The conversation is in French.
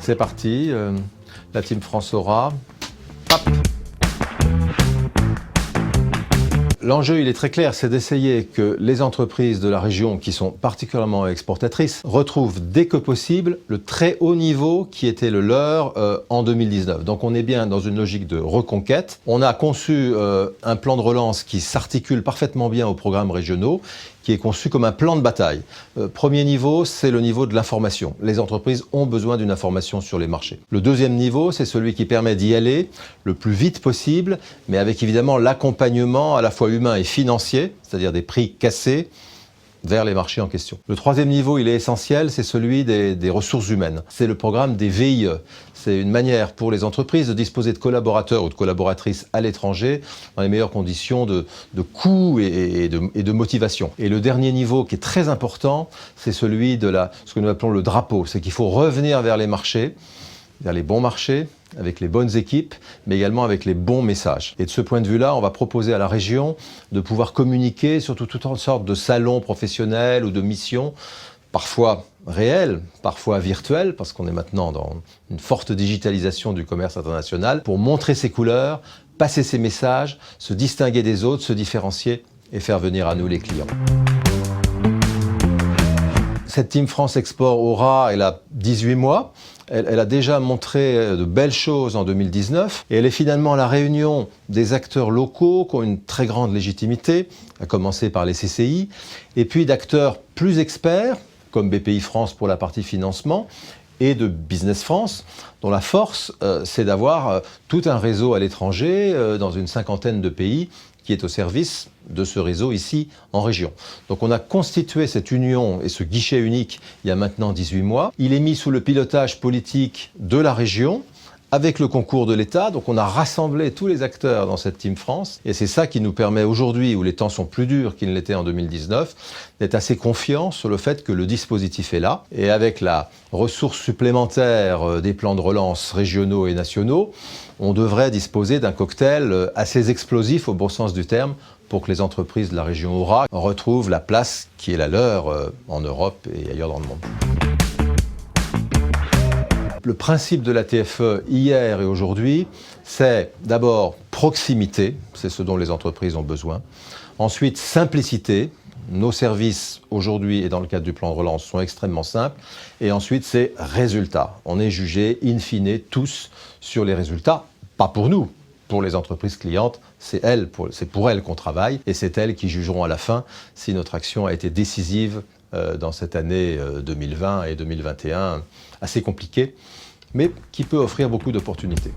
C'est parti, la Team France Aura. Hop. L'enjeu, il est très clair, c'est d'essayer que les entreprises de la région qui sont particulièrement exportatrices retrouvent dès que possible le très haut niveau qui était le leur en 2019. Donc on est bien dans une logique de reconquête. On a conçu un plan de relance qui s'articule parfaitement bien aux programmes régionaux, qui est conçu comme un plan de bataille. Premier niveau, c'est le niveau de l'information. Les entreprises ont besoin d'une information sur les marchés. Le deuxième niveau, c'est celui qui permet d'y aller le plus vite possible, mais avec évidemment l'accompagnement à la fois humain et financier, c'est-à-dire des prix cassés, vers les marchés en question. Le troisième niveau, il est essentiel, c'est celui des ressources humaines. C'est le programme des VIE. C'est une manière pour les entreprises de disposer de collaborateurs ou de collaboratrices à l'étranger dans les meilleures conditions de coût et de motivation. Et le dernier niveau qui est très important, c'est celui de ce que nous appelons le drapeau. C'est qu'il faut revenir vers les marchés, vers les bons marchés, avec les bonnes équipes, mais également avec les bons messages. Et de ce point de vue-là, on va proposer à la région de pouvoir communiquer sur toutes sortes de salons professionnels ou de missions, parfois réelles, parfois virtuelles, parce qu'on est maintenant dans une forte digitalisation du commerce international, pour montrer ses couleurs, passer ses messages, se distinguer des autres, se différencier et faire venir à nous les clients. Cette Team France Export Aura, elle a 18 mois. Elle a déjà montré de belles choses en 2019 et elle est finalement la réunion des acteurs locaux qui ont une très grande légitimité, à commencer par les CCI, et puis d'acteurs plus experts, comme BPI France pour la partie financement, et de Business France, dont la force, c'est d'avoir tout un réseau à l'étranger, dans une cinquantaine de pays, qui est au service de ce réseau ici en région. Donc on a constitué cette union et ce guichet unique il y a maintenant 18 mois. Il est mis sous le pilotage politique de la région, avec le concours de l'État. Donc on a rassemblé tous les acteurs dans cette Team France. Et c'est ça qui nous permet aujourd'hui, où les temps sont plus durs qu'ils ne l'étaient en 2019, d'être assez confiants sur le fait que le dispositif est là. Et avec la ressource supplémentaire des plans de relance régionaux et nationaux, on devrait disposer d'un cocktail assez explosif au bon sens du terme pour que les entreprises de la région Aura retrouvent la place qui est la leur en Europe et ailleurs dans le monde. Le principe de la TFE hier et aujourd'hui, c'est d'abord proximité, c'est ce dont les entreprises ont besoin. Ensuite, simplicité. Nos services aujourd'hui et dans le cadre du plan de relance sont extrêmement simples. Et ensuite, c'est résultat. On est jugé in fine tous sur les résultats, pas pour nous. Pour les entreprises clientes, c'est pour elles qu'on travaille et c'est elles qui jugeront à la fin si notre action a été décisive dans cette année 2020 et 2021 assez compliquée, mais qui peut offrir beaucoup d'opportunités.